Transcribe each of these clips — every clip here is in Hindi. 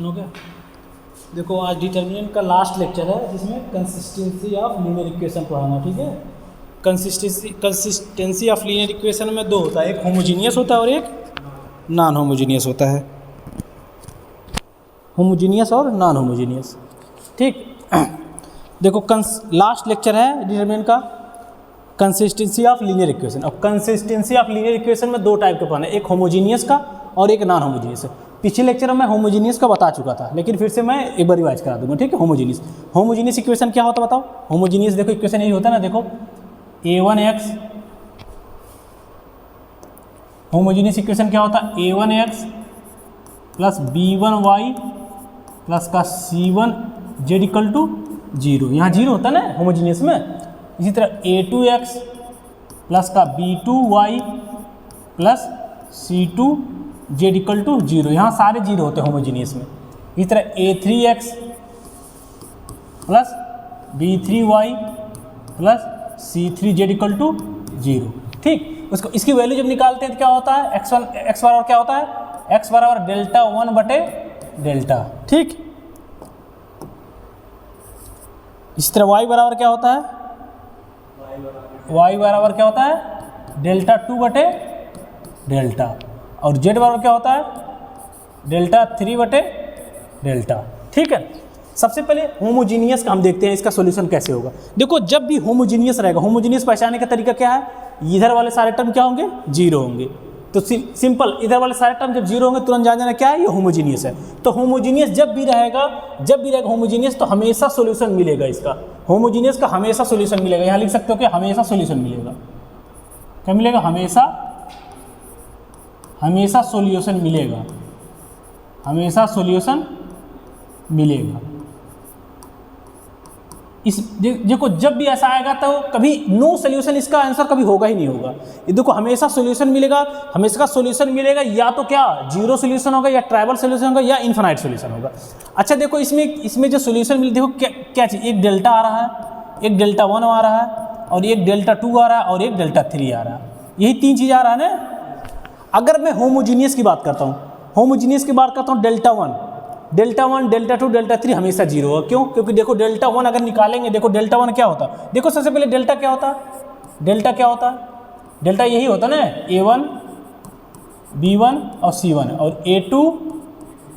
हो गया। देखो आज डिटर्मिनेंट का लास्ट लेक्चर है जिसमें कंसिस्टेंसी ऑफ लीनियर इक्वेशन पढ़ाना, ठीक है। कंसिस्टेंसी ऑफ लीनियर इक्वेशन में दो होता है, एक होमोजीनियस होता है और एक नॉन होमोजीनियस होता है। होमोजीनियस और नॉन होमोजीनियस, ठीक। देखो लास्ट लेक्चर है डिटरमिनेंट का कंसिस्टेंसी ऑफ लीनियर इक्वेशन। अब कंसिस्टेंसी ऑफ लीनियर इक्वेशन में दो टाइप के पढ़ना है, एक होमोजीनियस का और एक नॉन होमोजीनियस। पिछले लेक्चर में मैं होमोजीनियस का बता चुका था, लेकिन फिर से मैं एक बार रिवाइज करा दूंगा, ठीक है। होमोजीनियस इक्वेशन क्या होता है बताओ। होमोजीनियस देखो इक्वेशन यही होता है ना, देखो a1x, होमोजीनियस इक्वेशन क्या होता है a1x प्लस b1y प्लस का c1z इक्वल टू 0। यहाँ 0 होता है ना होमोजीनियस में। इसी तरह a2x प्लस का b2y plus c2z equal to 0, यहाँ सारे 0 होते हैं होमोजीनियस में। इसी तरह a3x plus b3y plus c3z equal to 0, ठीक। उसको इसकी वैल्यू जब निकालते हैं तो क्या होता है, x बराबर क्या होता है, x बराबर डेल्टा 1 बटे डेल्टा, ठीक। इस तरह y बराबर क्या होता है, y बराबर क्या होता है डेल्टा 2 बटे डेल्टा, और z बराबर क्या होता है डेल्टा 3 बटे डेल्टा, ठीक है। सबसे पहले होमोजीनियस का हम देखते हैं इसका सॉल्यूशन कैसे होगा। देखो जब भी होमोजीनियस रहेगा, होमोजीनियस पहचानने का तरीका क्या है, इधर वाले सारे टर्म क्या होंगे 0 होंगे। तो सिंपल, इधर वाले सारे टर्म जब 0 होंगे तुरंत जान जाना क्या है, ये होमोजीनियस है। तो होमोजीनियस जब भी रहेगा होमोजीनियस तो हमेशा सॉल्यूशन मिलेगा इसका। होमोजीनियस का हमेशा सॉल्यूशन मिलेगा, यहाँ लिख सकते हो कि हमेशा सॉल्यूशन मिलेगा। क्या मिलेगा, हमेशा सॉल्यूशन मिलेगा, हमेशा सॉल्यूशन मिलेगा। इस देखो जब भी ऐसा आएगा तो कभी नो सॉल्यूशन, इसका आंसर कभी होगा ही नहीं होगा। ये देखो हमेशा सॉल्यूशन मिलेगा, हमेशा सॉल्यूशन मिलेगा, या तो क्या 0 सॉल्यूशन होगा, या ट्राइबल सॉल्यूशन होगा, या इनफाइनाइट सॉल्यूशन होगा। अच्छा देखो इसमें जो सॉल्यूशन मिले, देखो क्या चीज़, एक डेल्टा आ रहा है, एक डेल्टा 1 आ रहा है, और एक डेल्टा 2 आ रहा है, और एक डेल्टा 3 आ रहा है। यही 3 चीज़ आ रहा है ना। अगर मैं होमोजीनियस की बात करता हूँ, डेल्टा 1, डेल्टा 2, डेल्टा 3 हमेशा 0 होगा। क्यों? क्योंकि देखो डेल्टा 1 अगर निकालेंगे, देखो डेल्टा 1 क्या होता है, देखो सबसे पहले डेल्टा क्या होता है, डेल्टा यही होता है ना, a1, b1 और c1, और a2,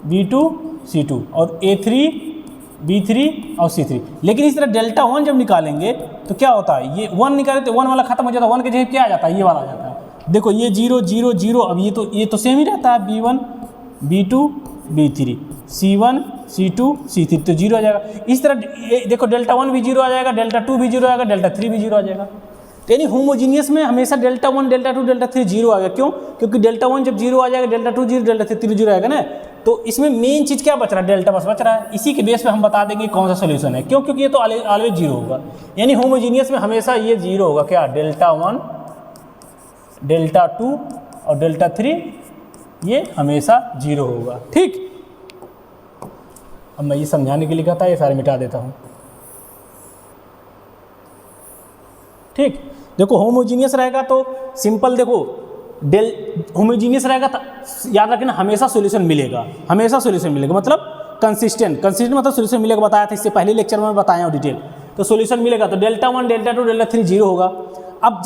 b2, c2, और a3, b3 और c3। लेकिन इस तरह डेल्टा 1 जब निकालेंगे तो क्या होता है, ये 1 निकाले तो 1 वाला खत्म हो जाता है, 1 के जगह क्या आ जाता है, ये वाला आ जाता है। देखो ये 0 0 0, अब ये तो सेम ही रहता है, b1 b2 b3, c1 c2 c3, तो 0 आ जाएगा। इस तरह देखो डेल्टा 1 भी 0 आ जाएगा, डेल्टा 2 भी 0 आएगा, डेल्टा 3 भी 0 आ जाएगा। यानी होमोजीनियस में हमेशा डेल्टा 1, डेल्टा 2, डेल्टा 3 0 आ गया। क्यों? क्योंकि डेल्टा 1 जब 0 आ जाएगा, डेल्टा 2 0, डेल्टा 3 0 आएगा ना। तो इसमें मेन चीज़ क्या बच रहा है, डेल्टा बस बच रहा है। इसी के बेस पे हम बता देंगे कौन सा सोल्यूशन है। क्यों? क्योंकि ये तो ऑलवेज 0 होगा। यानी होमोजीनियस में हमेशा ये 0 होगा। क्या? डेल्टा 1, डेल्टा 2 और डेल्टा 3 ये हमेशा 0 होगा, ठीक। अब मैं ये समझाने के लिए कहता है, ये सारे मिटा देता हूँ, ठीक। देखो होमोजीनियस रहेगा तो सिंपल, देखो होमोजीनियस रहेगा तो याद रखना हमेशा सॉल्यूशन मिलेगा, मतलब कंसिस्टेंट मतलब सॉल्यूशन मिलेगा। बताया था इससे पहले लेक्चर में बताया हूँ डिटेल। तो सॉल्यूशन मिलेगा तो डेल्टा 1, डेल्टा 2, डेल्टा 3 0 होगा। अब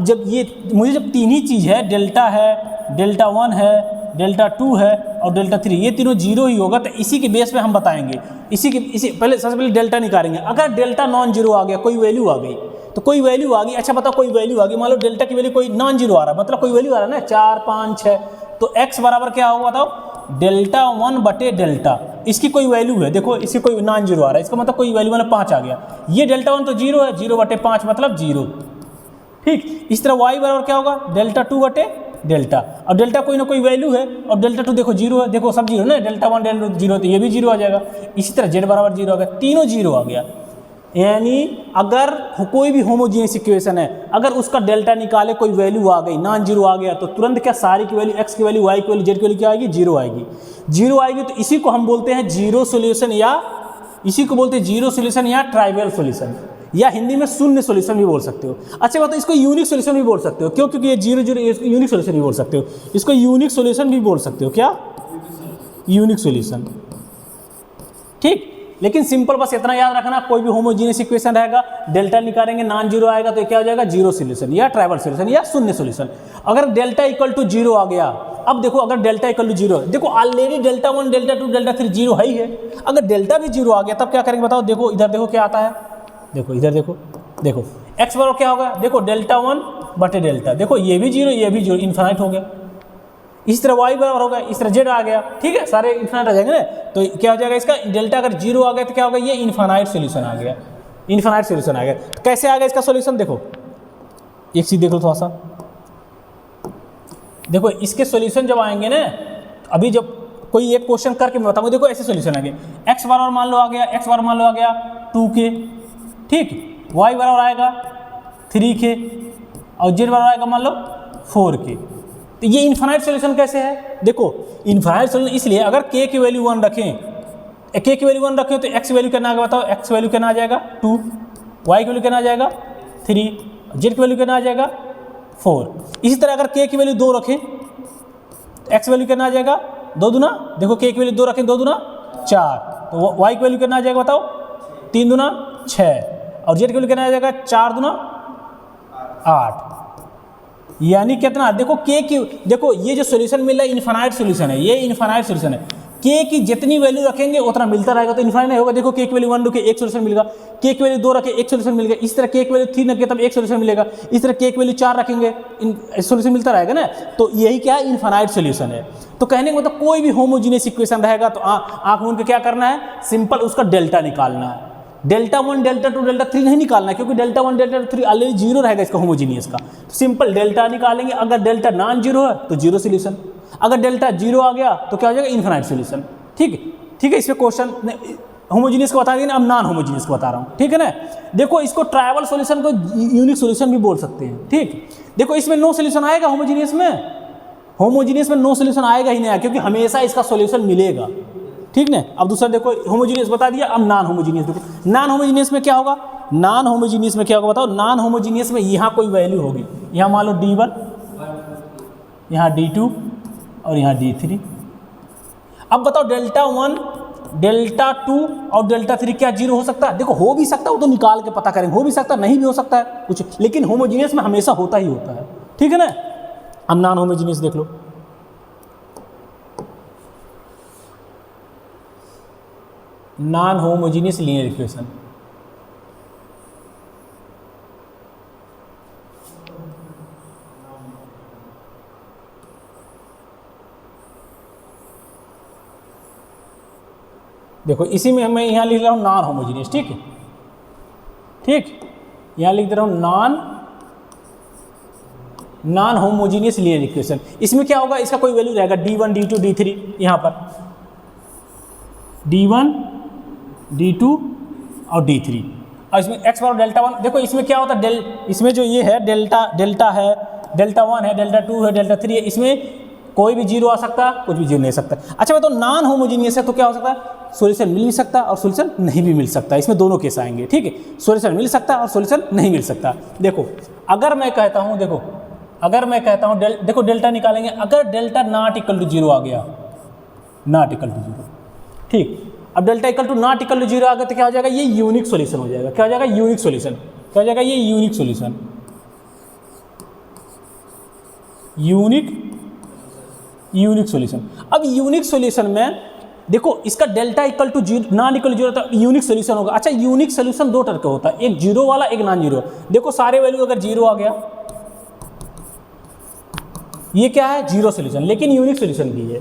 जब ये मुझे जब 3 ही चीज़ है, डेल्टा है, डेल्टा 1 है, डेल्टा 2 है और डेल्टा 3, ये तीनों 0 ही होगा। तो इसी के बेस पे हम बताएंगे। सबसे पहले डेल्टा निकालेंगे। अगर डेल्टा नॉन जीरो आ गया, कोई वैल्यू आ गई, तो कोई वैल्यू आ गई, अच्छा बताओ कोई वैल्यू आ गई, मान लो डेल्टा की वैल्यू कोई नॉन जीरो आ रहा है, मतलब कोई वैल्यू आ रहा है ना 4 5 6, तो x बराबर क्या होगा बताओ, डेल्टा 1 बटे डेल्टा। इसकी कोई वैल्यू है, देखो इसकी कोई नॉन जीरो आ रहा है, इसका मतलब कोई वैल्यू मतलब 5 आ गया। ये डेल्टा 1 तो 0 है, 0 बटे 5 मतलब 0, ठीक। इस तरह y बराबर क्या होगा, डेल्टा 2 बटे डेल्टा। और डेल्टा कोई ना कोई वैल्यू है, और डेल्टा 2 देखो 0 है, देखो सब 0 ना, डेल्टा 1 डेल्टा 2 0, तो ये भी 0 आ जाएगा। इसी तरह z बराबर 0 आ गया, तीनों 0 आ गया। यानी अगर कोई भी होमोजीनियस इक्वेशन है, अगर उसका डेल्टा निकाले कोई वैल्यू आ गई, नॉन जीरो आ गया, तो तुरंत क्या सारी की वैल्यू, x की वैल्यू, y की वैल्यू, z की वैल्यू क्या आएगी, 0 आएगी। 0 आएगी तो इसी को हम बोलते हैं जीरो सोल्यूशन, या इसी को बोलते हैं जीरो सोल्यूशन या ट्राइवियल सोल्यूशन, या हिंदी में शून्य सोल्यूशन भी बोल सकते हो। अच्छा बात, इसको यूनिक सोल्यूशन भी बोल सकते हो। क्यों? क्योंकि ये 0 0 यूनिक सोल्यूशन भी बोल सकते हो, इसको यूनिक सोल्यूशन भी बोल सकते हो। क्या? यूनिक सोल्यूशन, ठीक। लेकिन सिंपल बस इतना याद रखना, कोई भी होमोजीनियस इक्वेशन रहेगा, डेल्टा निकालेंगे नॉन जीरो आएगा तो क्या हो जाएगा, जीरो सोल्यूशन या ट्राइवल सोल्यूशन या शून्य सोल्यूशन। अगर डेल्टा इक्वल टू जीरो आ गया, अब देखो अगर डेल्टा इक्वल टू जीरो, देखो already delta 1 delta 2 delta 3 zero है ही है। अगर डेल्टा भी जीरो आ गया तब क्या करेंगे बताओ, देखो इधर देखो क्या आता है, देखो इधर देखो, देखो एक्स बराबर क्या होगा, देखो डेल्टा 1 बटे डेल्टा, देखो ये भी जीरो ये भी जीरो, इन्फिनाइट हो गया। इस तरह y बराबर होगा, इस तरह z आ गया, ठीक है, सारे इन्फिनाइट आ जाएंगे ना। तो क्या हो जाएगा इसका, डेल्टा अगर जीरो आ गया तो क्या होगा, ये इन्फिनाइट सोल्यूशन आ गया, इन्फिनाइट सोल्यूशन आ गया। तो कैसे आ गया इसका सोल्यूशन, देखो एक चीज देख लो थोड़ा सा, देखो इसके सोल्यूशन जब आएंगे ना, अभी जब कोई एक क्वेश्चन करके मैं बताऊंगा, देखो ऐसे सोल्यूशन आएंगे, एक्स बराबर मान लो आ गया, एक्स बराबर मान लो आ गया 2k, ठीक, y बराबर आएगा 3k और z बराबर आएगा मान लो 4k। तो ये इन्फिनाइट सोल्यूशन कैसे है, देखो इन्फिनाइट सोल्यूशन इसलिए, अगर k की वैल्यू 1 रखें, k की वैल्यू 1 रखें तो x वैल्यू कितना आ गया बताओ, x वैल्यू कितना आ जाएगा 2, y की वैल्यू कितना आ जाएगा 3, z की वैल्यू कितना आ जाएगा 4। इसी तरह अगर k की वैल्यू 2 रखें तो x वैल्यू कितना आ जाएगा 2 दूना, देखो k की वैल्यू 2 रखें 2 दूना 4, तो y की वैल्यू कितना आ जाएगा बताओ 3 दूना 6 और z की वैल्यू कितना आ जाएगा 4 दूना 8। यानी कितना, देखो k की, देखो ये जो सोल्यूशन मिल रहा है इन्फिनाइट सोल्यूशन है, ये इन्फिनाइट सोल्यूशन है। k की जितनी वैल्यू रखेंगे उतना मिलता रहेगा, तो इन्फिनाइट नहीं होगा। देखो k की वैल्यू 1 रखे एक सोल्यूशन मिलेगा, k की वैल्यू 2 रखे एक सोल्यूशन मिलेगा, इस तरह k की वैल्यू 3 रखे तब एक सोल्यूशन मिलेगा, इस तरह k की वैल्यू 4 रखेंगे सोल्यूशन मिलता रहेगा ना। तो यही क्या है, इन्फिनाइट सोल्यूशन है। तो कहने का मतलब कोई भी होमोजीनियस इक्वेशन रहेगा तो आंख मूंद के क्या करना है, सिंपल उसका डेल्टा निकालना है। डेल्टा 1 डेल्टा 2 डेल्टा 3 नहीं निकालना है, क्योंकि डेल्टा 1 डेल्टा 3 ऑलरेडी जीरो रहेगा इसका होमोजीनियस का। तो सिंपल डेल्टा निकालेंगे, अगर डेल्टा नॉन जीरो है तो जीरो सोल्यूशन, अगर डेल्टा जीरो आ गया तो क्या हो जाएगा, इन्फिनाइट सोल्यूशन। ठीक है, ठीक है, इसमें क्वेश्चन होमोजीनियस को बता दिया, अब नॉन होमोजीनियस को बता रहा हूँ, ठीक है ना। देखो इसको ट्राइवल सोल्यूशन को यूनिक सोल्यूशन भी बोल सकते हैं, ठीक। देखो इसमें नो सोल्यूशन आएगा होमोजीनियस में, होमोजीनियस में नो सोल्यूशन आएगा ही नहीं, क्योंकि हमेशा इसका सोल्यूशन मिलेगा, ठीक ना। अब दूसरा देखो होमोजीनियस बता दिया, अब नॉन होमोजीनियस देखो, नॉन होमोजीनियस में क्या होगा, नॉन होमोजीनियस में क्या होगा बताओ, नॉन होमोजीनियस में यहाँ कोई वैल्यू होगी, यहाँ मान लो D1, यहाँ D2 और यहाँ D3। अब बताओ डेल्टा 1 डेल्टा 2 और डेल्टा 3 क्या जीरो हो सकता है, देखो हो भी सकता है, वो तो निकाल के पता करेंगे, हो भी सकता है नहीं भी हो सकता है कुछ, लेकिन होमोजीनियस में हमेशा होता ही होता है, ठीक है ना। अब नॉन होमोजीनियस देख लो, नॉन होमोजीनियस लीनियर इक्वेशन, देखो इसी में मैं यहाँ लिख रहा हूँ नॉन होमोजीनियस, ठीक है, ठीक, यहाँ लिख दे रहा हूँ नॉन होमोजीनियस लीनियर इक्वेशन। इसमें क्या होगा, इसका कोई वैल्यू रहेगा D1 D2 D3, यहाँ पर D1 D2 और D3, और इसमें x बराबर डेल्टा 1। देखो इसमें क्या होता है, इसमें जो ये है डेल्टा है, डेल्टा 1 है, डेल्टा 2 है, डेल्टा 3 है, इसमें कोई भी जीरो आ सकता है, कुछ भी जीरो नहीं सकता। अच्छा मैं तो नॉन होमोजीनियस है तो क्या हो सकता है, सोल्यूशन मिल भी सकता है और सोल्यूशन नहीं भी मिल सकता, इसमें दोनों केस आएंगे, ठीक है। सोल्यूशन मिल सकता है और सोल्यूशन नहीं मिल सकता। देखो अगर मैं कहता हूँ, देखो अगर मैं कहता हूँ देखो डेल्टा निकालेंगे, अगर delta not equal to zero आ गया, नॉट इक्वल टू जीरो, ठीक। अब delta equal to not equal to zero आ गया तो क्या हो जाएगा, ये यूनिक सोल्यूशन हो जाएगा। क्या हो जाएगा, यूनिक सोल्यूशन। क्या हो जाएगा, ये यूनिक सोल्यूशन, यूनिक सोल्यूशन। अब यूनिक सोल्यूशन में देखो इसका delta equal to zero non equal zero तो यूनिक सोल्यूशन होगा। अच्छा यूनिक सोल्यूशन दो तरह का होता है, एक जीरो वाला एक नॉन जीरो। देखो सारे वैल्यू अगर जीरो आ गया, ये क्या है, जीरो सोल्यूशन, लेकिन यूनिक सोल्यूशन भी है,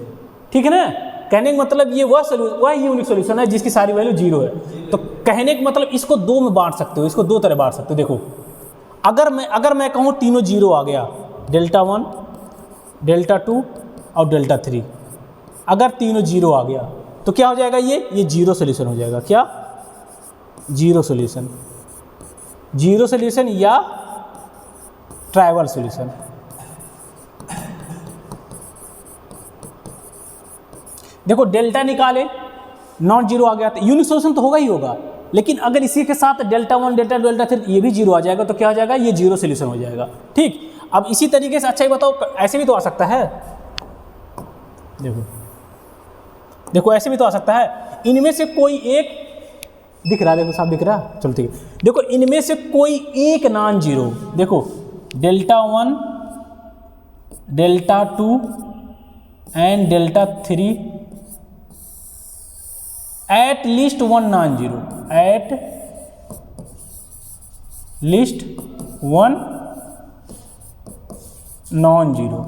ठीक है ना। कहने का मतलब ये वह यूनिक सोल्यूशन है जिसकी सारी वैल्यू जीरो है। तो कहने का मतलब इसको दो में बांट सकते हो, इसको दो तरह बांट सकते हो। देखो अगर मैं कहूँ तीनों जीरो आ गया, डेल्टा 1 डेल्टा 2 और डेल्टा 3, अगर तीनों जीरो आ गया तो क्या हो जाएगा, ये जीरो सोल्यूशन हो जाएगा। क्या, जीरो सोल्यूशन, जीरो सोल्यूशन या ट्राइवल सोल्यूशन। देखो डेल्टा निकाले, नॉन जीरो आ गया तो यूनिक सोल्यूशन तो होगा ही होगा, लेकिन अगर इसी के साथ डेल्टा 1 डेल्टा 2 डेल्टा 3 ये भी जीरो आ जाएगा तो क्या हो जाएगा, ये जीरो सोल्यूशन हो जाएगा, ठीक। अब इसी तरीके से अच्छा ही बताओ, ऐसे भी तो आ सकता है। देखो देखो ऐसे भी तो आ सकता है, इनमें से कोई एक दिख रहा है, देखो साफ दिख रहा है, चलो ठीक है। देखो इनमें से कोई एक नॉन जीरो, देखो delta 1, delta 2 and delta 3 at least one non zero, at least one non zero,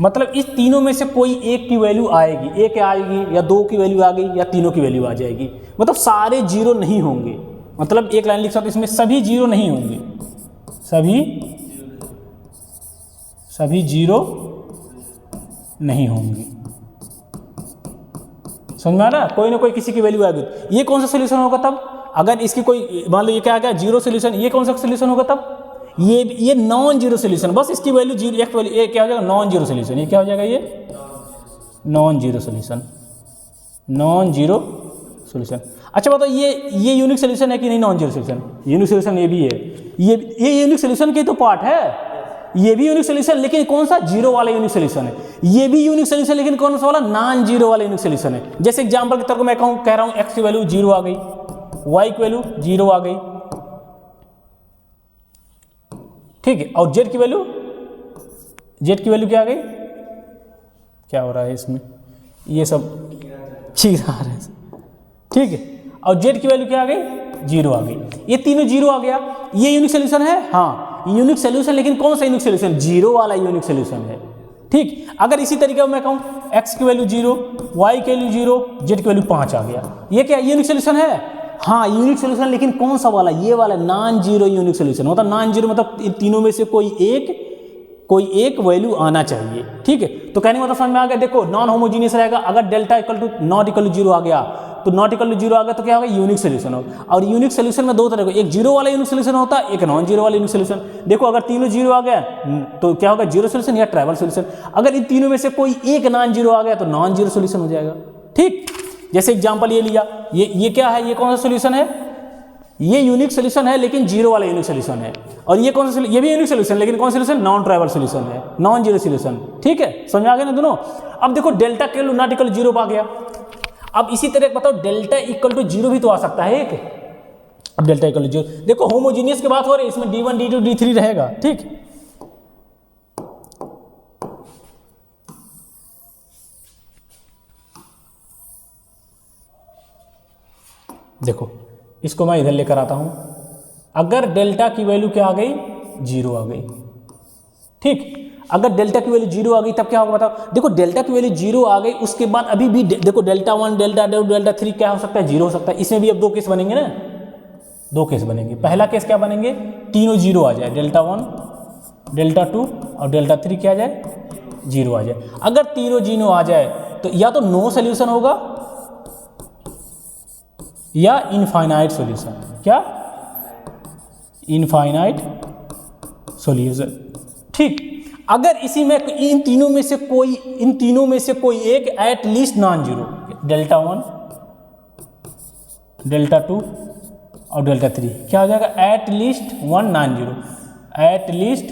मतलब इस तीनों में से कोई एक की वैल्यू आएगी, एक आएगी या दो की वैल्यू आ गई या तीनों की वैल्यू आ जाएगी, मतलब सारे जीरो नहीं होंगे। मतलब एक लाइन लिख सकते इसमें सभी जीरो नहीं होंगे, सभी जीरो नहीं होंगे। समझ में आ रहा है? कोई ना कोई किसी की वैल्यू आएगी। ये कौन सा सोल्यूशन होगा तब? अगर इसकी कोई मान लो ये क्या आ गया जीरो सोल्यूशन, ये कौन सा सोल्यूशन होगा तब? ये नॉन जीरो सोल्यूशन, बस इसकी वैल्यू जीरो, एक वैल्यू, ये क्या हो जाएगा नॉन जीरो सोल्यूशन। ये क्या हो जाएगा? ये non zero solution, non zero solution. अच्छा बताओ ये यूनिक सोल्यूशन है कि नहीं? Non zero solution unique solution ये भी है, ये यूनिक सोल्यूशन के तो पार्ट है। ये भी यूनिक सोल्यूशन, लेकिन कौन सा? जीरो वाला यूनिक सोल्यूशन है। ये भी यूनिक सोल्यूशन, लेकिन कौन सा वाला? नॉन जीरो वाला यूनिक सोल्यूशन है। जैसे एग्जांपल के तौर पर मैं कह रहा हूँ एक्स की वैल्यू जीरो आ गई, वाई की वैल्यू जीरो आ गई, ठीक है, और जेड की वैल्यू क्या आ गई? क्या हो रहा है इसमें? ये सब चीज आ रहा है, ठीक है, और जेड की वैल्यू क्या आ गई? जीरो आ गई। ये तीनों जीरो आ गया, ये यूनिक सोल्यूशन है। हाँ यूनिक सोल्यूशन, लेकिन कौन सा यूनिक सोल्यूशन? जीरो वाला यूनिक सोल्यूशन है, ठीक। अगर इसी तरीके से मैं कहूँ एक्स की वैल्यू जीरो, वाई की वैल्यू जीरो, जेड की वैल्यू 5 आ गया, ये क्या यूनिक सोल्यूशन है? हाँ यूनिक सोल्यूशन, लेकिन कौन सा वाला? ये वाला नॉन जीरो यूनिक सोल्यूशन। मतलब नॉन जीरो मतलब इन तीनों में से कोई एक वैल्यू आना चाहिए, ठीक है। तो कहने का मतलब समझ में आ गया। देखो नॉन होमोजीनियस रहेगा, अगर delta equal to not equal to zero आ गया, तो नॉट इक्वल टू जीरो आ गया तो क्या होगा? यूनिक सोल्यूशन होगा। और यूनिक सोल्यूशन में दो तरह का, एक जीरो वाला यूनिक सोल्यूशन होता है, एक नॉन जीरो वाला यूनिक सोल्यूशन। देखो अगर तीनों जीरो आ गया तो क्या होगा? जीरो सोल्यूशन या ट्राइवल सोल्यूशन। अगर इन तीनों में से कोई एक नॉन जीरो आ गया तो नॉन जीरो सोल्यूशन हो जाएगा, ठीक। जैसे एग्जाम्पल ये लिया, ये क्या है? ये कौन सा सोल्यूशन है? ये यूनिक सोल्यूशन है, लेकिन जीरो वाला यूनिक सोल्यूशन है। और ये कौन सा? ये भी यूनिक सोल्यूशन, लेकिन कौन सा सोल्यूशन? नॉन ट्राइवल सोल्यूशन है, नॉन जीरो सोल्यूशन, ठीक है। समझ आ गया ना दोनों? अब देखो डेल्टा के नॉट इक्वल जीरो आ गया। अब इसी तरह बताओ डेल्टा इक्वल टू जीरो भी तो आ सकता है एक। अब डेल्टा इक्वल टू जीरो, देखो होमोजीनियस की बात हो रही है, इसमें D1 D2 D3 रहेगा, ठीक। देखो इसको मैं इधर लेकर आता हूं। अगर डेल्टा की वैल्यू क्या आ गई? जीरो आ गई, ठीक। अगर डेल्टा की वैल्यू जीरो आ गई तब क्या होगा बताओ? देखो डेल्टा की वैल्यू जीरो आ गई, उसके बाद अभी भी देखो डेल्टा 1, डेल्टा 2, डेल्टा 3 क्या हो सकता है? जीरो हो सकता है। इसमें भी अब दो केस बनेंगे ना, दो केस बनेंगे। पहला केस क्या बनेंगे? तीनों जीरो आ जाए, डेल्टा 1, डेल्टा 2 और डेल्टा 3 क्या आ जाए? जीरो आ जाए। अगर तीनों जीरो आ जाए तो या तो नो सोल्यूशन होगा या इनफाइनाइट सॉल्यूशन। क्या? इनफाइनाइट सॉल्यूशन, ठीक। अगर इसी में इन तीनों में से कोई एक at least non zero, delta 1, delta 2 और डेल्टा 3 क्या हो जाएगा? At least one non zero, at least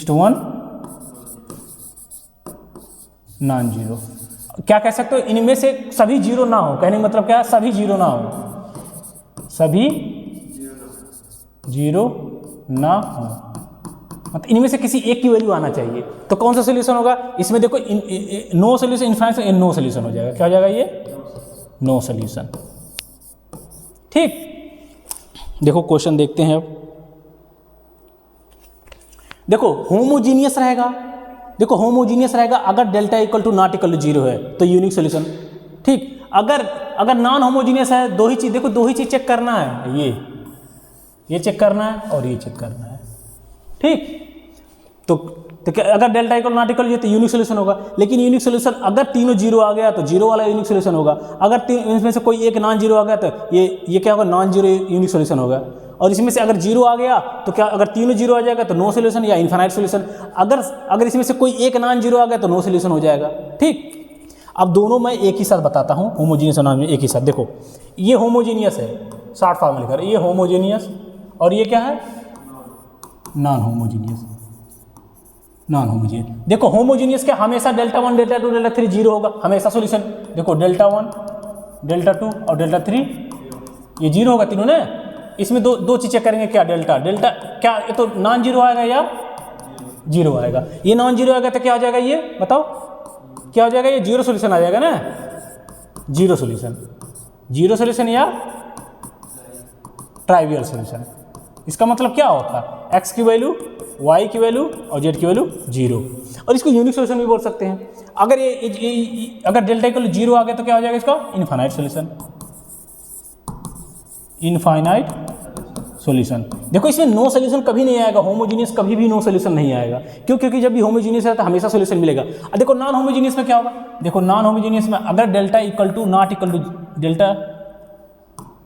one non zero. क्या कह सकते हो? इनमें से सभी जीरो ना हो, कहने का मतलब क्या है? सभी जीरो ना हो, सभी जीरो ना हो, मतलब इनमें से किसी एक की वैल्यू आना चाहिए। तो कौन सा सोल्यूशन होगा इसमें? देखो no solution, infinite, no solution हो जाएगा। क्या हो जाएगा? ये नो सोल्यूशन, ठीक। देखो क्वेश्चन देखते हैं अब। देखो होमोजीनियस रहेगा, देखो होमोजीनियस रहेगा अगर delta equal to not equal to zero है तो यूनिक सोल्यूशन, ठीक। अगर नॉन होमोजीनियस है, दो ही चीज, देखो दो ही चीज चेक करना है, ये चेक करना है और ये चेक करना है, ठीक। तो अगर डेल्टा इक्वल नॉट इक्वल तो यूनिक सोल्यूशन होगा। लेकिन यूनिक सोल्यूशन अगर तीनों जीरो आ गया तो जीरो वाला यूनिक सोल्यूशन होगा। अगर इनमें से कोई एक नॉन जीरो आ गया तो ये क्या होगा? नॉन जीरो यूनिक सोल्यूशन होगा। और इसमें से अगर जीरो आ गया तो क्या? अगर तीनों जीरो आ जाएगा तो नो सोल्यूशन या इनफाइनाइट सोल्यूशन। अगर इसमें से कोई एक नॉन जीरो आ गया तो नो सोल्यूशन हो जाएगा, ठीक। अब दोनों मैं एक ही साथ बताता हूँ, होमोजीनियस और नॉन में एक ही साथ। देखो ये होमोजीनियस है, शॉर्ट फॉर्म में लिखा है, ये होमोजीनियस और ये क्या है? Non homogeneous. Non homogeneous. देखो होमोजीनियस क्या, हमेशा डेल्टा 1 डेल्टा 2 डेल्टा 3 जीरो होगा हमेशा सॉल्यूशन। देखो डेल्टा 1 डेल्टा 2 और डेल्टा 3 ये जीरो होगा तीनों ने। इसमें दो चीज़ें करेंगे, क्या डेल्टा क्या, ये तो नॉन जीरो आएगा या जीरो आएगा। ये नॉन जीरो आएगा तो क्या हो जाएगा, ये बताओ क्या हो जाएगा, ये जीरो सोल्यूशन आ जाएगा ना, जीरो सोल्यूशन या ट्राइवियल सोल्यूशन। इसका मतलब क्या होता है, एक्स की वैल्यू, वाई की वैल्यू और जेड की वैल्यू जीरो। और इसको यूनिक सोल्यूशन भी बोल सकते हैं। अगर अगर डेल्टा इक्वल जीरो आ गया तो क्या हो जाएगा इसका, इनफाइनाइट सोल्यूशन, इनफाइनाइट सोल्यूशन। देखो इसमें नो सोल्यूशन कभी नहीं आएगा, होमोजीनियस कभी भी नो सोल्यूशन नहीं आएगा। क्यों, क्योंकि जब भी होमोजीनियस है तो हमेशा सोल्यूशन मिलेगा। अब देखो नॉन होमोजीनियस में क्या होगा, देखो नॉन होमोजीनियस में अगर delta equal to not equal to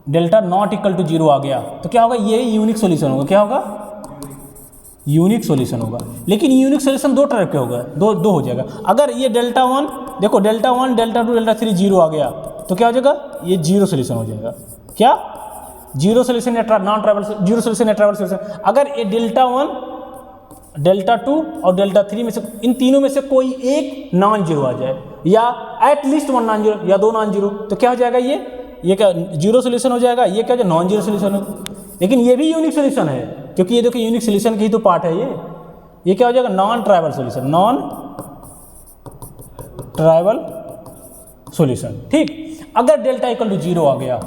delta not equal to zero आ गया तो क्या होगा, ये यूनिक सोल्यूशन होगा। क्या होगा, यूनिक सोल्यूशन होगा। लेकिन यूनिक सोल्यूशन दो तरह के होगा, दो हो जाएगा। अगर ये डेल्टा 1 देखो डेल्टा 1 डेल्टा 2 डेल्टा 3 जीरो आ गया तो क्या हो जाएगा, ये जीरो सोल्यूशन हो जाएगा। क्या, जीरो सोल्यूशन या नॉन ट्राइवल, जीरो सोल्यूशन या ट्राइवल सोल्यूशन। अगर ये डेल्टा 1 डेल्टा 2 और डेल्टा 3 में से इन तीनों में से कोई एक नॉन जीरो आ जाए या एटलीस्ट वन नॉन जीरो या दो नॉन जीरो तो क्या हो जाएगा, ये क्या जीरो सोल्यूशन हो जाएगा, ये क्या हो जाएगा नॉन जीरो सोल्यूशन हो। लेकिन ये भी यूनिक सोल्यूशन है क्योंकि ये देखो यूनिक सोल्यूशन की ही तो पार्ट है ये क्या हो जाएगा, non trivial solution, non trivial solution. ठीक, अगर डेल्टा इक्वल टू जीरो आ गया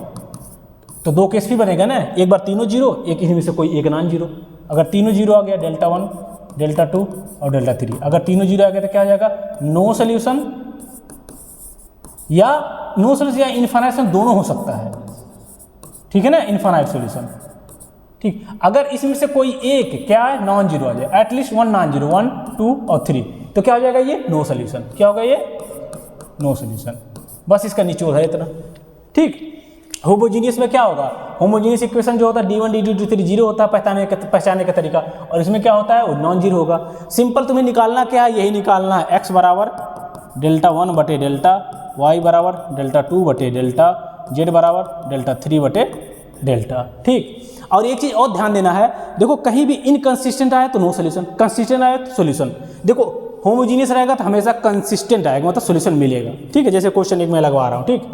तो दो केस भी बनेगा ना, एक बार तीनों जीरो, एक इनमें से कोई एक नॉन जीरो। अगर तीनों जीरो आ गया, डेल्टा 1 डेल्टा 2 और डेल्टा 3, अगर तीनों जीरो आ गया तो क्या हो जाएगा, नो सोल्यूशन या इनफाइनाइट सोल्यूशन दोनों हो सकता है। ठीक है ना, इनफाइनाइट सोल्यूशन। ठीक, अगर इसमें से कोई एक क्या है नॉन जीरो आ जाए, एटलीस्ट वन नॉन जीरो, 1 2 और 3 तो क्या हो जाएगा, ये नो सोल्यूशन। क्या होगा, ये नो सोल्यूशन। बस इसका निचोड़ है इतना। ठीक, होमोजीनियस में क्या होगा, होमोजीनियस इक्वेशन जो होता है D1 D2 D3 जीरो होता है पहचानने का तरीका, और इसमें क्या होता है वो नॉन जीरो होगा। सिंपल तुम्हें निकालना क्या है, यही निकालना है, x बराबर डेल्टा 1 बटे डेल्टा, y बराबर डेल्टा 2 बटे डेल्टा, z बराबर डेल्टा 3 बटे डेल्टा। ठीक, और एक चीज़ और ध्यान देना है, देखो कहीं भी इनकंसिस्टेंट आए तो नो सोल्यूशन, कंसिस्टेंट आए तो सोल्यूशन। देखो होमोजीनियस रहेगा तो हमेशा कंसिस्टेंट आएगा, मतलब सोल्यूशन मिलेगा। ठीक है, जैसे क्वेश्चन एक मैं लगवा रहा हूँ। ठीक,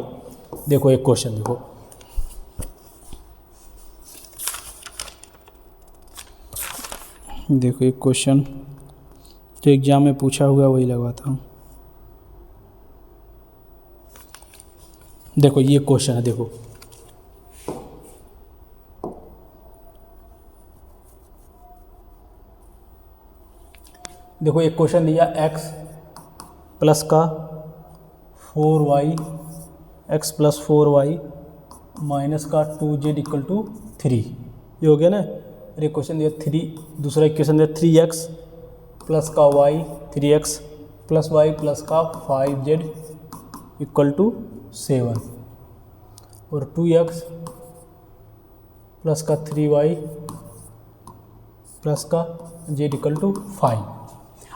देखो एक क्वेश्चन देखो एक क्वेश्चन जो एग्जाम में पूछा हुआ वही लगवाता हूँ। देखो ये क्वेश्चन है, देखो एक क्वेश्चन दिया x प्लस का 4y, x plus 4y minus का 2z इक्वल टू 3, ये हो गया ना। अरे क्वेश्चन दिया 3, दूसरा इक्वेशन दिया 3x प्लस का y, 3x plus y plus का 5z इक्वल टू 7 और 2x प्लस का 3y प्लस का z इक्वल टू 5।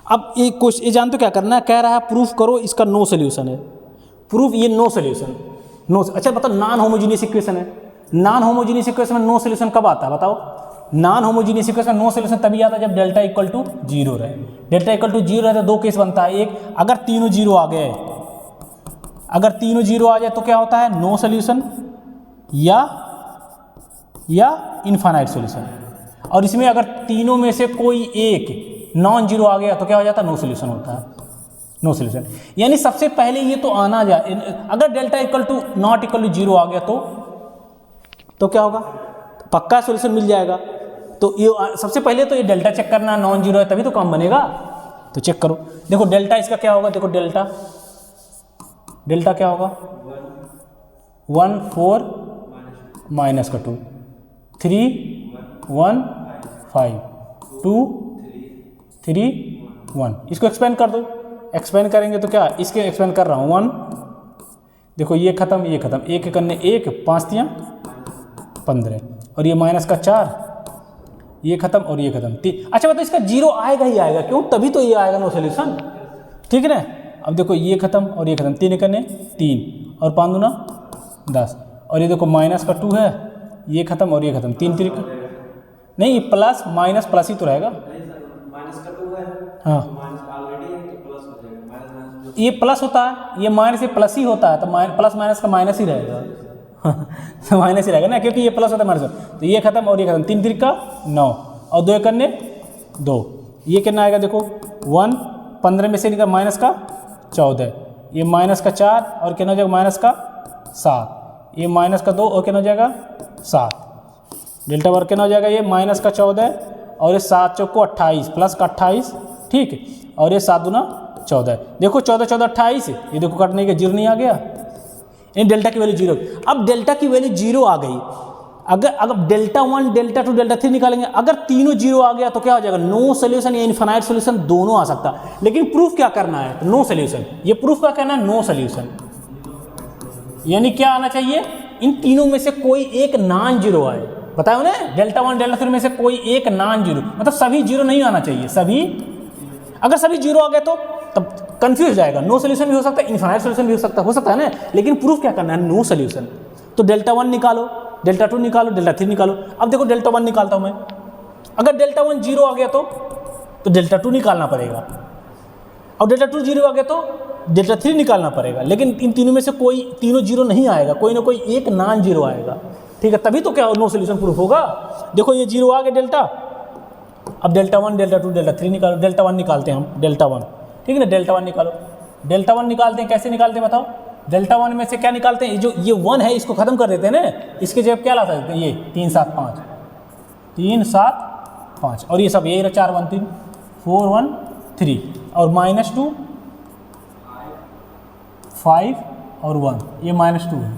अब एक क्वेश्चन ये जानते हो क्या करना है, कह रहा है प्रूफ करो इसका नो सोल्यूशन है। प्रूफ ये नो सोल्यूशन, नो। अच्छा बताओ, नॉन होमोजीनियस इक्वेशन है, नॉन होमोजीनियस इक्वेशन में नो सोल्यूशन कब आता है बताओ। Non homogeneous equation no solution तभी आता है जब डेल्टा इक्वल टू जीरो रहे। डेल्टा इक्वल टू जीरो रहे तो दो केस बनता है, एक अगर तीनों जीरो आ गए, अगर तीनों जीरो आ जाए तो क्या होता है, नो सोल्यूशन या इनफाइनाइट सोल्यूशन। और इसमें अगर तीनों में से कोई एक नॉन जीरो आ गया तो क्या हो जाता है, नो सोल्यूशन होता है, नो सोल्यूशन। यानी सबसे पहले ये तो आना जाए, अगर delta equal to not equal to zero आ गया तो क्या होगा, पक्का सोल्यूशन मिल जाएगा। तो ये सबसे पहले तो ये डेल्टा चेक करना, नॉन जीरो है तभी तो काम बनेगा। तो चेक करो, देखो डेल्टा इसका क्या होगा, देखो डेल्टा क्या होगा, 1 4 माइनस का 2, 3 1 5 2 3 1। इसको एक्सपेंड कर दो, एक्सपेंड करेंगे तो क्या, इसके एक्सपेंड कर रहा हूँ 1, देखो ये खत्म ये खत्म, एक करने 1 5 3 15 और ये माइनस का 4, ये खत्म और ये खत्म 3। अच्छा मतलब इसका जीरो आएगा ही आएगा, क्यों, तभी तो ये आएगा नो सोल्यूशन। ठीक है ना। अब देखो ये खत्म और ये खत्म, 3 करने 3 और 5 दूना 10 और ये देखो माइनस का 2 है, ये खत्म और ये खत्म, 3 3 नहीं, प्लस माइनस प्लस ही तो रहेगा, माइनस का 2 है हाँ ये प्लस होता है, ये माइनस से प्लस ही होता है, तो प्लस माइनस का माइनस ही रहेगा तो माइनस ही रहेगा ना, क्योंकि ये प्लस होता है माइनस। तो ये खत्म और ये खत्म, 3 3 का 9 और 2 करने 2, ये कितना आएगा देखो 1, 15 में से निकल माइनस का 14, ये माइनस का 4 और कितना हो जाएगा माइनस का 7, ये माइनस का 2 और कितना हो जाएगा 7, डेल्टा वर्क कितना हो जाएगा ये माइनस का 14 और ये 7 चौको 28 प्लस का 28, ठीक है, और ये 7 दूना 14, देखो 14 14 28, ये देखो कटने के 0 नहीं आ गया, इन डेल्टा की वैल्यू 0। अब डेल्टा की वैल्यू 0 आ गई, अगर डेल्टा 1 डेल्टा 2 डेल्टा 3 निकालेंगे, अगर तीनों 0 आ गया तो क्या हो जाएगा, नो सोल्यूशन या इनफाइनाइट सोल्यूशन दोनों आ सकता है। लेकिन प्रूफ क्या करना है, नो सोल्यूशन, ये प्रूफ क्या करना है, नो सोल्यूशन, यानी क्या आना चाहिए, इन तीनों में से कोई एक नॉन जीरो आए, बताया उन्हें, डेल्टा 1 डेल्टा 3 में से कोई एक नॉन जीरो, मतलब सभी 0 नहीं आना चाहिए, सभी, अगर सभी 0 आ गए तो तब कंफ्यूज जाएगा, नो सोल्यूशन भी हो सकता है, इनफाइनाइट सोल्यूशन भी हो सकता है ना, लेकिन प्रूफ क्या करना है, नो सोल्यूशन। तो डेल्टा 1 निकालो, डेल्टा 2 निकालो, डेल्टा 3 निकालो। अब देखो डेल्टा 1 निकालता हूँ मैं, अगर डेल्टा 1 0 आ गया तो डेल्टा 2 निकालना पड़ेगा, और डेल्टा 2 0 आ गया तो डेल्टा 3 निकालना पड़ेगा, लेकिन इन तीनों में से कोई तीनों 0 नहीं आएगा, कोई ना कोई एक नॉन जीरो आएगा, ठीक है, तभी तो क्या नो सोल्यूशन प्रूफ होगा। देखो ये 0 आ गया डेल्टा, अब डेल्टा 1 डेल्टा 2 डेल्टा 3 निकालो, डेल्टा 1 निकालते हैं हम, डेल्टा 1, ठीक है ना, डेल्टा 1 निकालो, डेल्टा 1 निकालते हैं, कैसे निकालते हैं बताओ, डेल्टा 1 में से क्या निकालते हैं, जो ये 1 है इसको खत्म कर देते हैं ना, इसके जगह क्या ला सकते हैं, ये 3 7 5 3 7 5 और ये सब ये 4 1 3 4 1 3 और -2 5 और 1, ये -2 है,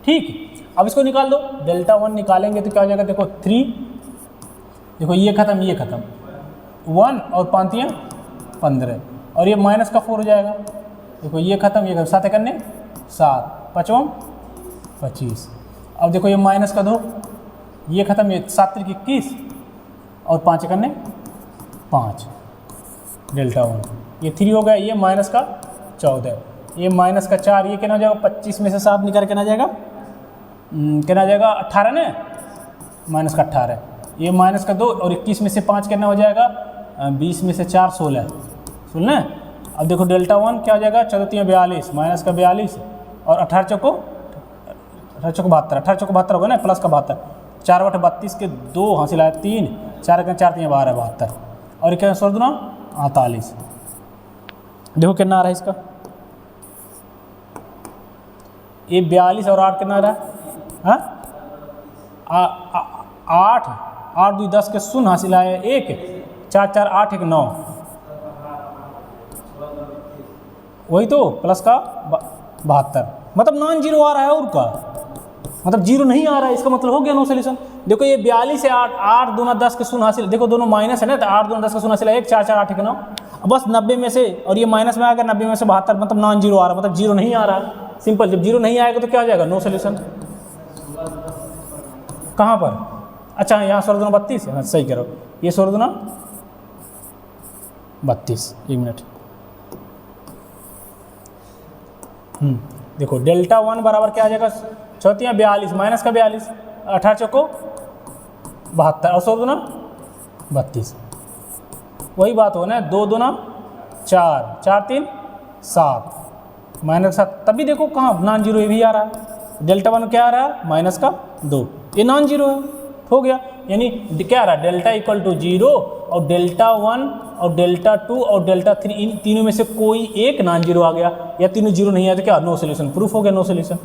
ठीक। अब इसको निकाल दो, डेल्टा 1 निकालेंगे तो क्या हो जाएगा, देखो 3, देखो ये खत्म 1 और 5 15 और ये माइनस का 4 हो जाएगा, देखो ये खत्म, ये 7 करने 7 5 25, अब देखो ये माइनस का 2, ये खत्म, ये 7 3 21 और 5 करने 5, डेल्टा 1 ये 3 हो गया, ये माइनस का 14, ये माइनस का 4, ये कितना हो जाएगा 25 में से 7 निकाल कितना जाएगा, कितना जाएगा 18 ने, माइनस का 18, ये माइनस का 2 और 21 में से 5 कितना हो जाएगा, 20 में से 4 16, सुन लें। अब देखो डेल्टा 1 क्या हो जाएगा, 14 42 माइनस का 42 और 18 चौको 72 होगा ना, प्लस का 72, 4 8 32 के 2 हासिल आया 3, 4 के 4 3 12 72 और क्या 16 दूना 48, देखो कितना आ रहा है इसका, ये 42 और 8 कितना आ रहा है, हाँ 8 8 2 10 के 0 हासिल आया 1, 4 4 8 1 9, वही तो प्लस का 72, मतलब नॉन जीरो आ रहा है, और का मतलब 0 नहीं आ रहा है, इसका मतलब हो गया नो सोल्यूशन। देखो ये 42 से 8 8 दूना 10 के 0 हासिल, देखो दोनों माइनस है ना, तो 8 दूना 10 के 0 हासिल 1 4 4 8 1 9, बस 90 में से, और ये माइनस में आ गया 90 में से 72, मतलब नॉन जीरो आ रहा है, मतलब 0 नहीं आ रहा है, सिंपल। जब 0 नहीं आएगा तो क्या आ जाएगा, नो सोल्यूशन। कहाँ पर, अच्छा यहाँ 16 दूना 32, हाँ सही कह रहे हो, ये 16 दूना 32, 1 मिनट, देखो डेल्टा 1 बराबर क्या आ जाएगा, 34 42 माइनस का 42, 18 चौको 72 और 16 दूना 32, वही बात हो ना, 2 दूना 4 4 3 7 माइनस 7, तभी देखो कहाँ नॉन जीरो ये भी आ रहा है, डेल्टा 1 क्या आ रहा है माइनस का 2, ये नॉन जीरो है, हो गया, यानी क्या आ रहा है, डेल्टा इक्वल टू 0 और डेल्टा 1 और डेल्टा 2 और डेल्टा 3, इन तीनों में से कोई एक नॉन जीरो आ गया, या तीनों जीरो नहीं आया तो क्या नो सोल्यूशन, प्रूफ हो गया नो सोल्यूशन।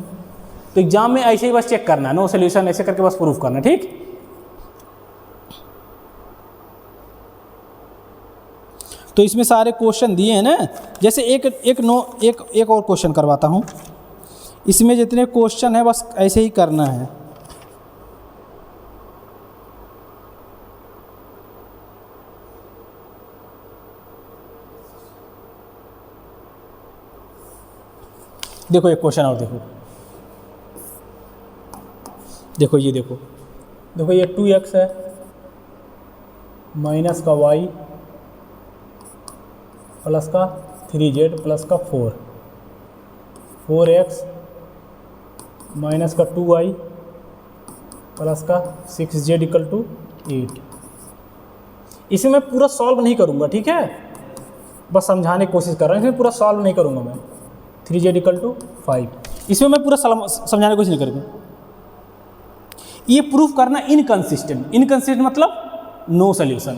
तो एग्जाम में ऐसे ही बस चेक करना है, नो सोल्यूशन ऐसे करके बस प्रूफ करना, ठीक। तो इसमें सारे क्वेश्चन दिए हैं ना, जैसे एक और क्वेश्चन करवाता हूँ, इसमें जितने क्वेश्चन है बस ऐसे ही करना है। देखो एक क्वेश्चन और देखो ये देखो ये 2x है माइनस का y प्लस का 3z प्लस का 4x माइनस का 2y प्लस का 6z इक्वल टू 8। इसे मैं पूरा सॉल्व नहीं करूँगा, ठीक है, बस समझाने की कोशिश कर रहा हूँ, इसमें पूरा सॉल्व नहीं करूँगा मैं। 3z = 5, इसमें मैं पूरा समझाने की कोशिश नहीं करूँगा। ये प्रूफ करना इनकंसिस्टेंट। इनकंसिस्टेंट मतलब नो सोल्यूशन,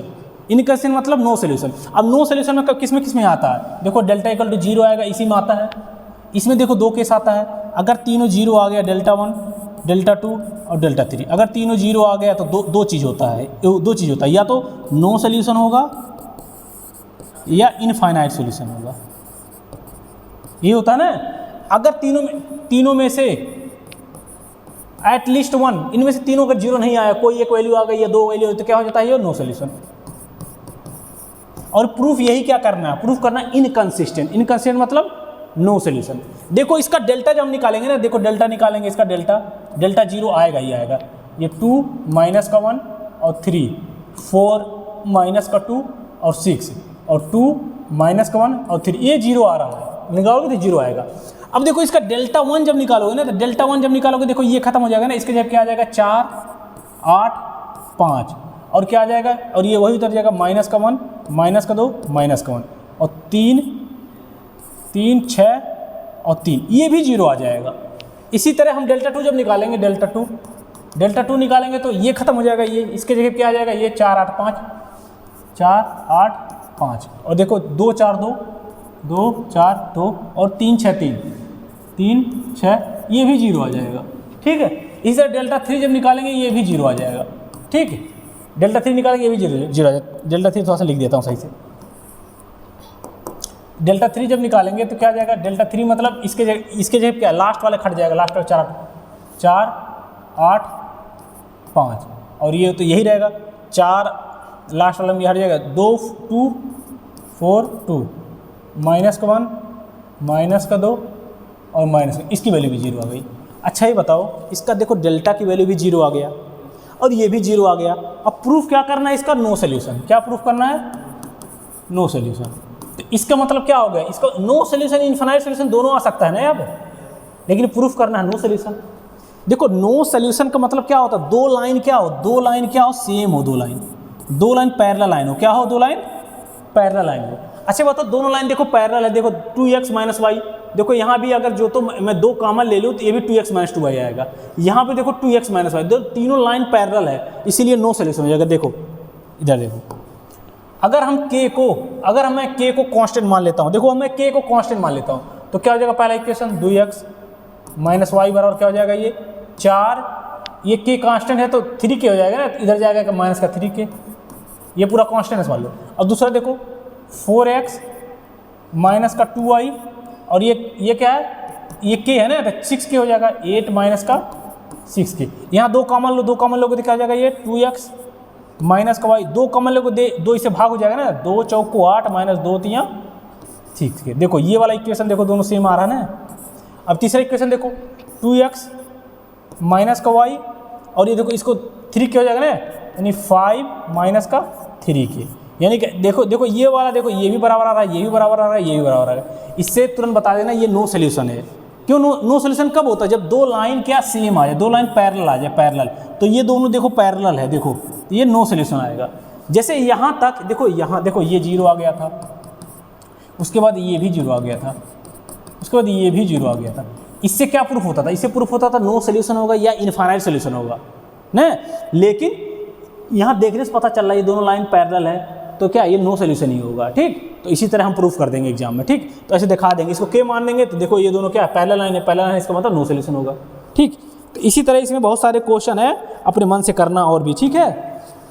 इनकंसिस्टेंट मतलब नो सोल्यूशन। अब नो सोल्यूशन में किस में आता है, देखो डेल्टा = 0 आएगा, इसी में आता है। इसमें देखो 2 केस आता है, अगर तीनों 0 आ गया, डेल्टा 1, डेल्टा 2 और डेल्टा 3, अगर तीनों 0 आ गया तो दो चीज़ होता है, या तो नो सोल्यूशन होगा या इनफाइनाइट सोल्यूशन होगा। ये होता है ना, अगर तीनों में से एटलीस्ट 1, इनमें से तीनों अगर 0 नहीं आया, कोई एक वैल्यू आ गई या 2 वैल्यू, तो क्या हो जाता है, ये नो सोल्यूशन। और प्रूफ यही क्या करना है, प्रूफ करना इनकंसिस्टेंट। इनकंसिस्टेंट मतलब नो सोल्यूशन। देखो इसका डेल्टा जब हम निकालेंगे ना, देखो डेल्टा निकालेंगे, इसका डेल्टा 0 आएगा ही आएगा। ये 2 माइनस का 1 और 3, 4 माइनस का 2 और 6 और 2 माइनस का 1 और 3, ये 0 आ रहा है, निकालोगे तो 0 आएगा। अब देखो इसका डेल्टा 1 जब निकालोगे ना, तो डेल्टा 1 जब निकालोगे, देखो ये खत्म हो जाएगा ना, इसके जब क्या आ जाएगा 4, 8, 5 और क्या आ जाएगा, और ये वही उतर जाएगा माइनस का 1, माइनस का 2, माइनस का 1 और 3, 6 और 3, ये भी 0 आ जाएगा। इसी तरह हम डेल्टा 2 जब निकालेंगे, डेल्टा 2 निकालेंगे तो ये खत्म हो जाएगा, ये इसके जगह क्या आ जाएगा, ये 4, 8, 5, 4, 8, 5 और देखो 2, 4, 2, 2, 4, 2 और 3, 6, 3, 6, ये भी 0 आ जाएगा, ठीक है। इसी तरह डेल्टा 3 जब निकालेंगे, ये भी 0 आ जाएगा, ठीक है। डेल्टा 3 निकालेंगे, ये भी 0 आ जाएगा। डेल्टा 3 थोड़ा सा लिख देता हूँ सही से। डेल्टा 3 जब निकालेंगे तो क्या आ जाएगा, डेल्टा 3 मतलब इसके जगह क्या, लास्ट वाले खट जाएगा, लास्ट वाले 4, 8, 5 और ये तो यही रहेगा, 4 लास्ट वाले में ये हट जाएगा, 2, 2, 4, 2 माइनस का 1, माइनस का 2 और माइनस का, इसकी वैल्यू भी 0 आ गई। अच्छा ये बताओ, इसका देखो डेल्टा की वैल्यू भी 0 आ गया और ये भी 0 आ गया। अब प्रूफ क्या करना है इसका, नो सोल्यूशन। क्या प्रूफ करना है, नो सोल्यूशन। तो इसका मतलब क्या हो गया, इसका नो सोल्यूशन, इनफाइनाइट सोल्यूशन दोनों आ सकता है ना अब, लेकिन प्रूफ करना है नो सोल्यूशन। देखो नो सोल्यूशन का मतलब क्या होता है, दो लाइन क्या हो, सेम हो, दो लाइन पैरेलल लाइन हो, क्या हो, दो लाइन पैरेलल लाइन हो। अच्छा बताओ, दोनों लाइन देखो पैरेलल है, देखो 2x - y, देखो यहाँ भी अगर जो तो मैं 2 कॉमन ले लूँ तो ये भी 2x - 2y आएगा, यहाँ पे देखो 2x - y, तीनों लाइन पैरेलल है, इसीलिए नो सोल्यूशन हो जाएगा। देखो इधर देखो, अगर मैं k को कांस्टेंट मान लेता हूँ, देखो मैं k को कांस्टेंट मान लेता हूँ तो क्या हो जाएगा, पहला इक्वेशन 2x - y बराबर क्या हो जाएगा, ये 4, ये k कांस्टेंट है तो 3k हो जाएगा ना, इधर जाएगा माइनस का 3k, ये पूरा कांस्टेंट है मान लो। अब दूसरा देखो 4x माइनस का 2y और ये क्या है, ये k है ना, तो 6k हो जाएगा, 8 माइनस का 6k। यहाँ 2 कॉमन लोगे तो क्या हो जाएगा, ये 2x माइनस का y, 2 कॉमन लोगे 2 इससे भाग हो जाएगा ना, 2 चौको 8 माइनस 2 3 6k। देखो ये वाला इक्वेशन देखो दोनों सेम आ रहा है ना। अब तीसरा इक्वेशन देखो 2x माइनस का y और ये देखो इसको 3k हो जाएगा ना, यानी 5 माइनस का 3k, यानी कि देखो ये वाला, देखो ये भी बराबर आ रहा है, ये भी बराबर आ रहा है, ये भी बराबर आ रहा है। इससे तुरंत बता देना ये नो सोल्यूशन है। क्यों नो सोल्यूशन कब होता है, जब दो लाइन क्या सेम आ जाए, दो लाइन पैरेलल आ जाए, पैरेलल, तो ये दोनों देखो पैरेलल है, देखो तो ये नो सोल्यूशन आएगा। जैसे यहाँ तक देखो, यहाँ देखो ये 0 आ गया था, उसके बाद ये भी 0 आ गया था, उसके बाद ये भी 0 आ गया था। इससे क्या प्रूफ होता था, इससे प्रूफ होता था नो सोल्यूशन होगा या इनफाइनाइट सोल्यूशन होगा ना। लेकिन यहाँ देखने से पता चल रहा है ये दोनों लाइन पैरेलल है, तो क्या ये नो सोल्यूशन ही होगा, ठीक। तो इसी तरह हम प्रूफ कर देंगे एग्जाम में, ठीक। तो ऐसे दिखा देंगे, इसको के मान देंगे तो देखो ये दोनों क्या पैरेलल लाइन है, पैरेलल लाइन, इसका मतलब नो सोल्यूशन होगा, ठीक। तो इसी तरह इसमें बहुत सारे क्वेश्चन है, अपने मन से करना और भी, ठीक है।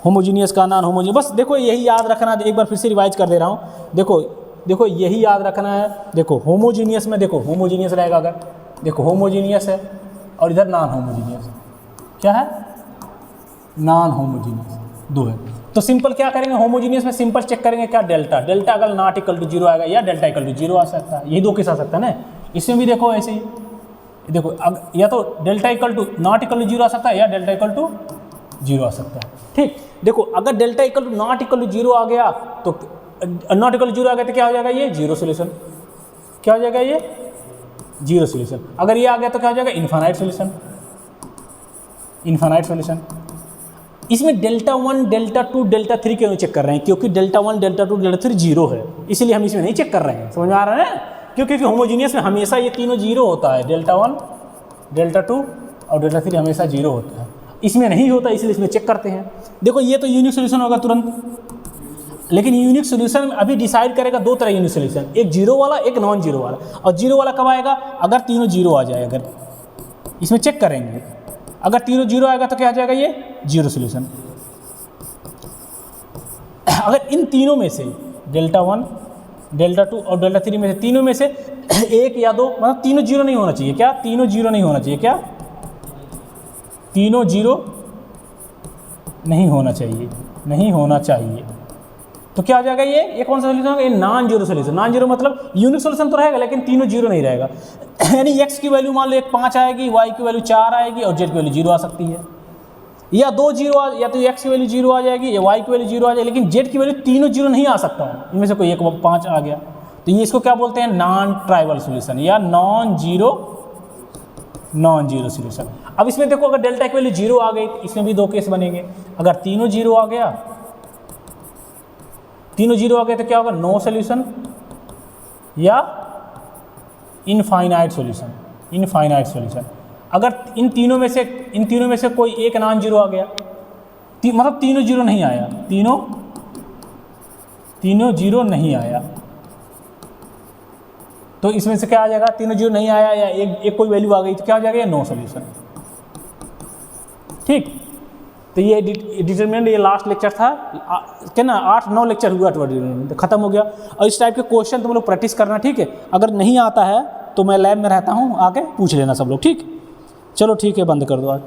होमोजीनियस का नॉन होमोजीनियस, बस देखो यही याद रखना है, एक बार फिर से रिवाइज कर दे रहा हूँ। देखो यही याद रखना है। देखो होमोजीनियस में, देखो होमोजीनियस रहेगा, अगर देखो होमोजीनियस है और इधर नॉन होमोजीनियस, क्या है, नॉन होमोजीनियस 2 है। तो सिंपल क्या करेंगे, होमोजीनियस में सिंपल चेक करेंगे क्या, डेल्टा अगर नॉट इक्वल टू 0 आएगा या डेल्टा इक्वल टू 0 आ सकता है, यही 2 केस आ सकता है ना। इसमें भी देखो ऐसे ही, देखो अब या तो delta equal to not equal to 0 आ सकता है या डेल्टा इक्वल टू 0 आ सकता है, ठीक। देखो अगर delta equal to not equal to 0 आ गया तो नॉट इक्वल टू 0 आ गया तो क्या हो जाएगा, ये 0 सोल्यूशन, क्या हो जाएगा, ये 0 सोल्यूशन। अगर ये आ गया तो क्या हो जाएगा, इनफाइनाइट सोल्यूशन। इसमें डेल्टा 1, डेल्टा 2, डेल्टा 3 क्यों चेक कर रहे हैं? क्योंकि डेल्टा 1, डेल्टा 2, डेल्टा 3 जीरो है, इसलिए हम इसमें नहीं चेक कर रहे हैं। समझ में आ रहा है ना? क्योंकि होमोजीनियस में हमेशा ये तीनों जीरो होता है, डेल्टा 1, डेल्टा 2 और डेल्टा 3 हमेशा जीरो होता है। इसमें नहीं होता, इसलिए इसमें चेक करते हैं। देखो ये तो यूनिक सोल्यूशन होगा तुरंत, लेकिन यूनिक सोल्यूशन अभी डिसाइड करेगा दो तरह यूनिक सोल्यूशन, एक जीरो वाला, एक नॉन जीरो वाला। और जीरो वाला कब आएगा? अगर तीनों जीरो आ जाए, अगर इसमें चेक करेंगे, अगर तीनों जीरो आएगा तो क्या आ जाएगा? ये जीरो सोल्यूशन। अगर इन तीनों में से डेल्टा 1, डेल्टा 2 और डेल्टा 3 में से तीनों में से एक या दो, मतलब तीनों जीरो नहीं होना चाहिए। क्या? तीनों जीरो नहीं होना चाहिए। क्या? तीनों जीरो नहीं होना चाहिए, नहीं होना चाहिए। तो क्या हो जाएगा? ये कौन सा सोल्यूशन होगा? ये non zero solution. Non zero मतलब यूनिक सोल्यूशन तो रहेगा, लेकिन तीनों जीरो नहीं रहेगा। यानी x की वैल्यू मान लो 5 आएगी, y की वैल्यू 4 आएगी और z की वैल्यू 0 आ सकती है, या दो जीरो या तो x की वैल्यू 0 आ जाएगी या y की वैल्यू 0 आ जाएगी, लेकिन z की वैल्यू तीनों जीरो नहीं आ सकता है। इनमें से कोई एक 5 आ गया, तो ये इसको क्या बोलते हैं? नॉन ट्राइवल सोल्यूशन या नॉन जीरो सोल्यूशन। अब इसमें देखो, अगर डेल्टा की वैल्यू 0 आ गई, इसमें भी दो केस बनेंगे। अगर तीनों जीरो आ गया, तीनों जीरो आ गए तो क्या होगा? नो सोल्यूशन या इनफाइनाइट सोल्यूशन, इनफाइनाइट सोल्यूशन। अगर इन तीनों में से कोई एक नॉन जीरो आ गया, मतलब तीनों जीरो नहीं आया, तीनों जीरो नहीं आया, तो इसमें से क्या आ जाएगा? तीनों जीरो नहीं आया या एक कोई वैल्यू आ गई तो क्या हो जाएगा? No solution. ठीक, तो ये डिटरमिनेंट, ये लास्ट लेक्चर था क्या ना? 8-9 लेक्चर हुआ तो खत्म हो गया। और इस टाइप के क्वेश्चन तुम लोग प्रैक्टिस करना, ठीक है? अगर नहीं आता है तो मैं लैब में रहता हूँ, आके पूछ लेना सब लोग, ठीक? चलो ठीक है, बंद कर दो आज।